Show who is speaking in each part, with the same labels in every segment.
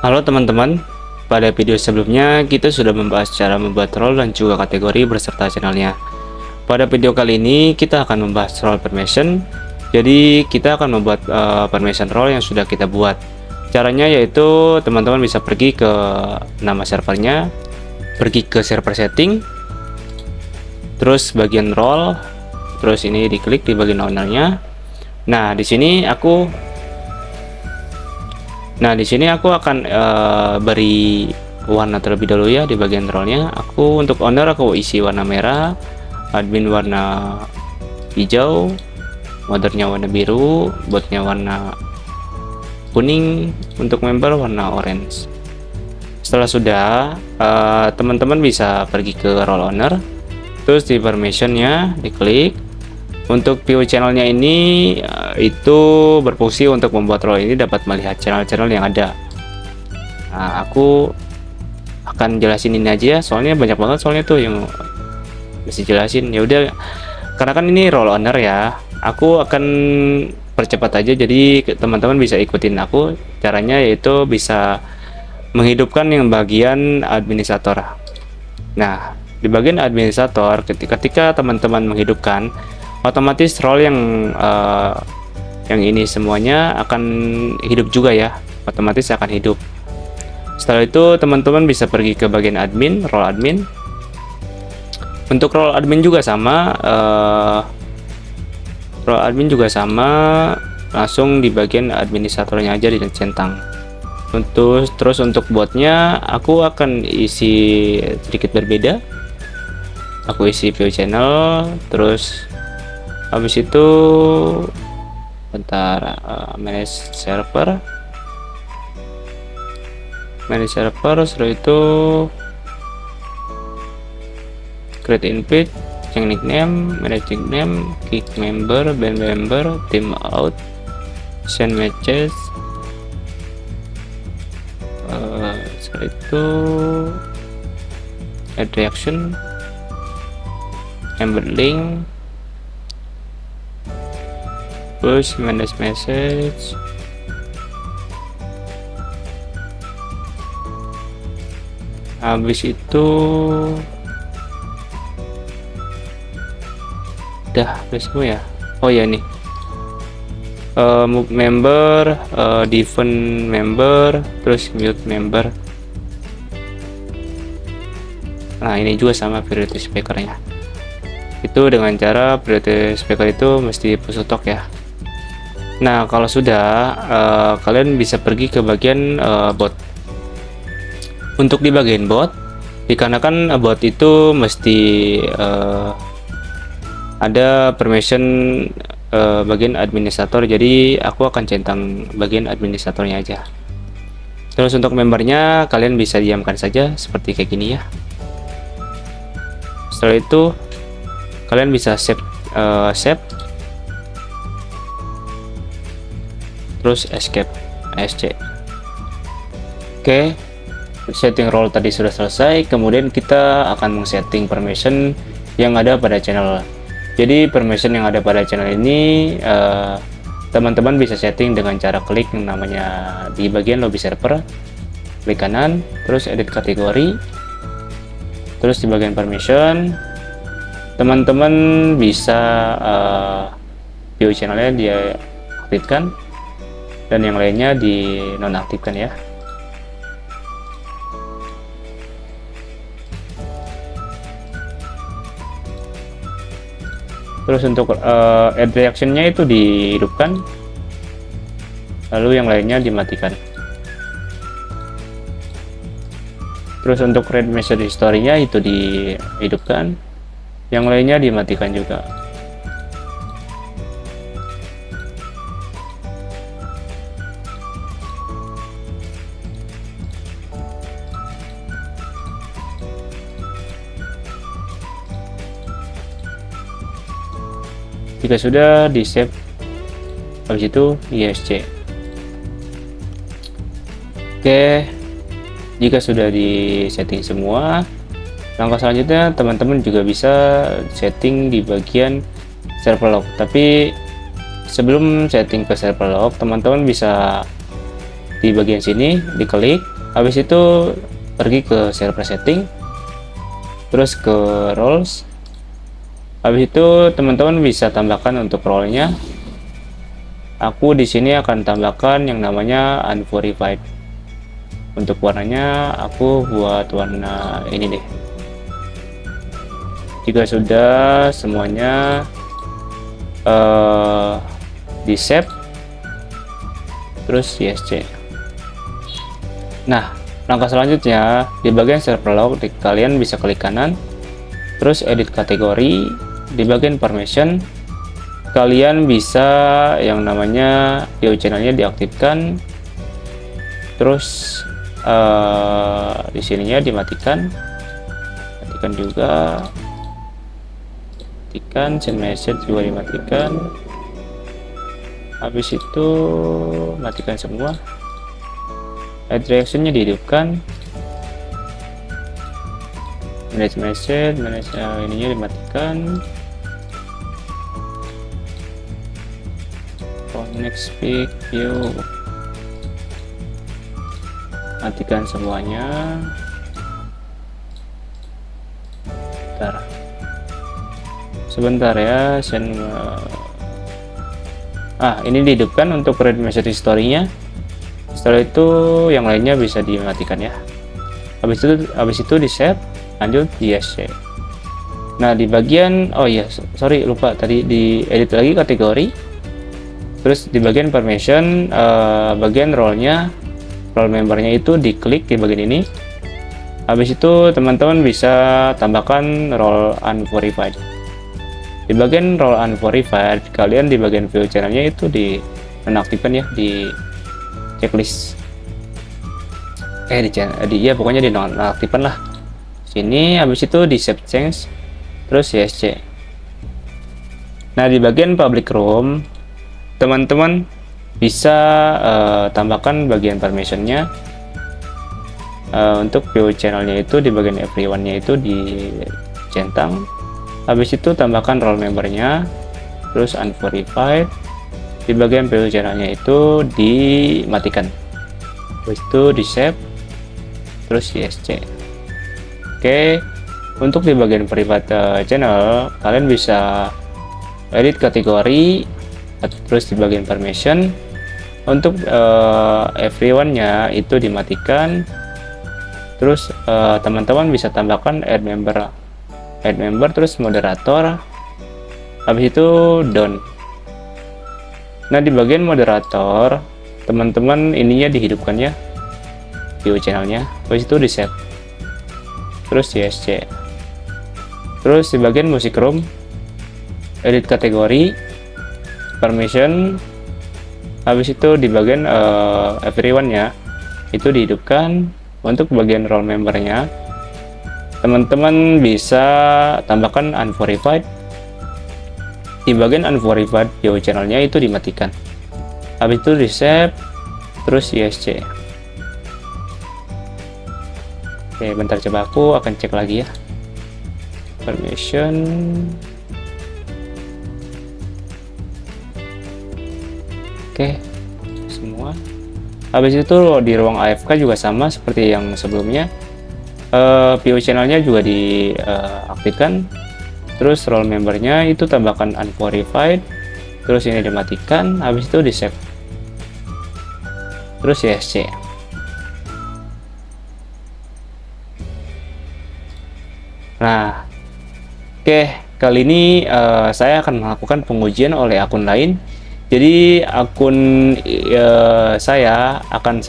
Speaker 1: Halo teman-teman, pada video sebelumnya kita sudah membahas cara membuat role dan juga kategori beserta channelnya. Pada video kali ini kita akan membahas role permission. Jadi kita akan membuat permission role yang sudah kita buat. Caranya yaitu teman-teman bisa pergi ke nama servernya, pergi ke server setting, terus bagian role, terus ini diklik di bagian ownernya. Nah di sini aku akan beri warna terlebih dahulu ya di bagian role-nya. Untuk owner aku isi warna merah, admin warna hijau, modernya warna biru, botnya warna kuning, untuk member warna orange. Setelah sudah, teman-teman bisa pergi ke role owner, terus di permission-nya diklik. Untuk view channelnya ini itu berfungsi untuk membuat role ini dapat melihat channel-channel yang ada. Nah, aku akan jelasin ini aja ya, soalnya banyak banget soalnya tuh yang mesti jelasin. Ya udah, karena kan ini role owner ya, aku akan percepat aja, jadi teman-teman bisa ikutin aku. Caranya yaitu bisa menghidupkan yang bagian administrator. Nah, di bagian administrator ketika teman-teman menghidupkan, otomatis role yang ini semuanya akan hidup juga ya, otomatis akan hidup. Setelah itu teman-teman bisa pergi ke bagian admin, role admin. Untuk role admin juga sama, langsung di bagian administratornya aja dicentang. Terus untuk botnya aku akan isi sedikit berbeda. Aku isi view channel, terus habis itu bentar, manage server, setelah itu create invite, change nickname, manage nickname, kick member, ban member, team out, send message, setelah itu add reaction, member link, push manage message, habis itu udah semua ya. Oh ya nih, move member, defend member, terus mute member. Nah ini juga sama priority speakernya, itu dengan cara priority speaker itu mesti push to talk ya. Nah kalau sudah, kalian bisa pergi ke bagian bot. Untuk di bagian bot, dikarenakan bot itu mesti ada permission bagian administrator, jadi aku akan centang bagian administratornya aja. Terus untuk membernya kalian bisa diamkan saja seperti kayak gini ya. Setelah itu kalian bisa save, terus escape, ESC. Oke, setting role tadi sudah selesai. Kemudian kita akan setting permission yang ada pada channel. Jadi permission yang ada pada channel ini teman-teman bisa setting dengan cara klik yang namanya di bagian lobby server, klik kanan, terus edit kategori, terus di bagian permission teman-teman bisa view channelnya dia aktifkan dan yang lainnya di nonaktifkan ya. Terus untuk add reactionnya itu dihidupkan, lalu yang lainnya dimatikan. Terus untuk read message history-nya itu dihidupkan, yang lainnya dimatikan juga. Jika sudah di save, habis itu ESC. Oke, jika sudah di setting semua, langkah selanjutnya teman-teman juga bisa setting di bagian server log. Tapi sebelum setting ke server log, teman-teman bisa di bagian sini diklik, Habis itu pergi ke server setting, terus ke roles. Habis itu teman-teman bisa tambahkan untuk role-nya. Aku di sini akan tambahkan yang namanya unverified. Untuk warnanya aku buat warna ini deh. Jika sudah semuanya di save, terus YSC. Nah, langkah selanjutnya di bagian server log kalian bisa klik kanan, terus edit kategori. Di bagian permission kalian bisa yang namanya video channelnya diaktifkan, terus di sininya dimatikan, juga, matikan send message juga dimatikan. Habis itu matikan semua, add reactionnya dihidupkan, manage message, ininya dimatikan, connect speak view, matikan semuanya. Sebentar ya, send ini dihidupkan untuk read message history-nya. Setelah itu yang lainnya bisa dimatikan ya. Habis itu di save, lanjut yes ya. Nah, di bagian sorry lupa tadi di edit lagi kategori. Terus di bagian permission, bagian role-nya, role membernya itu diklik di bagian ini. Habis itu teman-teman bisa tambahkan role unverified. Di bagian role unverified, kalian di bagian view channelnya itu di nonaktifkan ya, di checklist. Pokoknya di nonaktifkan lah. Sini habis itu di save change, terus YSC. Nah, di bagian public room teman-teman bisa tambahkan bagian permissionnya. Untuk view channelnya itu di bagian everyone-nya itu dicentang. Habis itu tambahkan role membernya, terus unverified. Di bagian view channelnya itu dimatikan. Habis itu di save, terus YSC. Oke, untuk di bagian private channel kalian bisa edit kategori, terus di bagian permission untuk everyone-nya itu dimatikan. Terus teman-teman bisa tambahkan add member terus moderator, habis itu down. Nah, di bagian moderator teman-teman ininya dihidupkan ya, view channelnya. Habis itu di save, terus YSC. Terus di bagian music room edit kategori, permission, habis itu di bagian everyone nya itu dihidupkan. Untuk bagian role membernya teman-teman bisa tambahkan unverified. Di bagian unverified view channelnya itu dimatikan. Habis itu di save, terus YSC. Oke, bentar, coba aku akan cek lagi ya. Permission. Oke, semua. Habis itu di ruang AFK juga sama seperti yang sebelumnya. View channelnya juga diaktifkan. Terus role membernya itu tambahkan unverified. Terus ini dimatikan. Habis itu di save. Terus YSC. Nah, oke, kali ini saya akan melakukan pengujian oleh akun lain. Jadi akun saya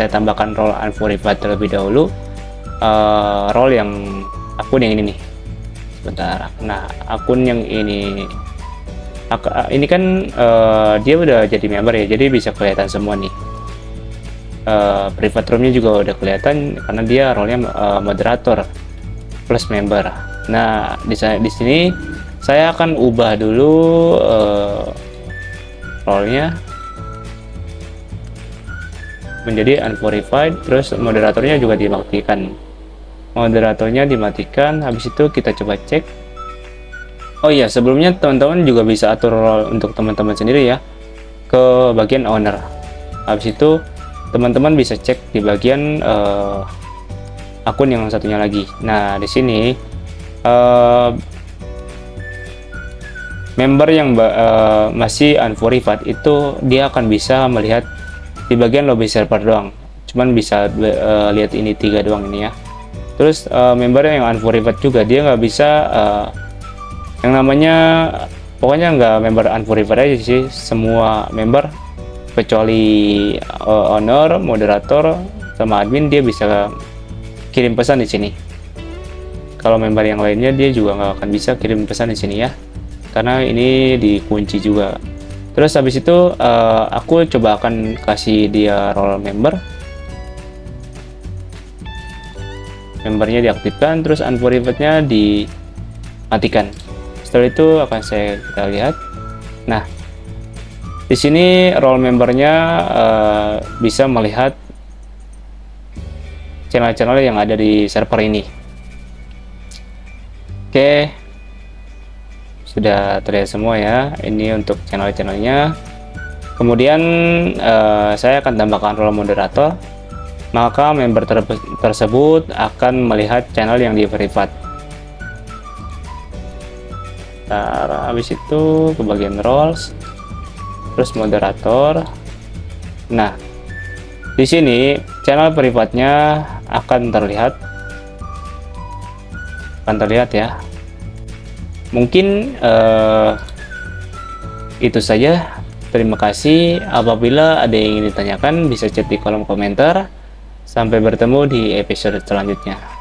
Speaker 1: tambahkan role unverified terlebih dahulu. Role yang akun yang ini nih. Sebentar. Nah, akun yang ini kan dia udah jadi member ya, jadi bisa kelihatan semua nih. Private roomnya juga udah kelihatan karena dia role-nya moderator plus member. Nah, di sini saya akan ubah dulu role-nya menjadi unverified, terus moderatornya juga dimatikan. Moderatornya dimatikan, habis itu kita coba cek. Oh iya, sebelumnya teman-teman juga bisa atur role untuk teman-teman sendiri ya, ke bagian owner. Habis itu teman-teman bisa cek di bagian akun yang satunya lagi. Nah, di sini member yang masih unverified itu dia akan bisa melihat di bagian lobby server doang, cuman bisa lihat ini 3 doang ini ya. Terus member yang unverified juga dia nggak bisa yang namanya, pokoknya nggak member unverified aja sih, semua member kecuali owner, moderator, sama admin dia bisa kirim pesan di sini. Kalau member yang lainnya dia juga nggak akan bisa kirim pesan di sini ya, karena ini dikunci juga. Terus habis itu aku coba akan kasih dia role member, membernya diaktifkan, terus unverified-nya dimatikan. Setelah itu akan kita lihat. Nah, di sini role membernya bisa melihat channel-channel yang ada di server ini. Oke, sudah terlihat semua ya. Ini untuk channel-channelnya. Kemudian saya akan tambahkan role moderator, maka member tersebut akan melihat channel yang di verified. Nah, habis itu ke bagian roles, terus moderator. Nah, di sini channel privatnya akan terlihat ya. Mungkin itu saja. Terima kasih. Apabila ada yang ingin ditanyakan bisa chat di kolom komentar. Sampai bertemu di episode selanjutnya.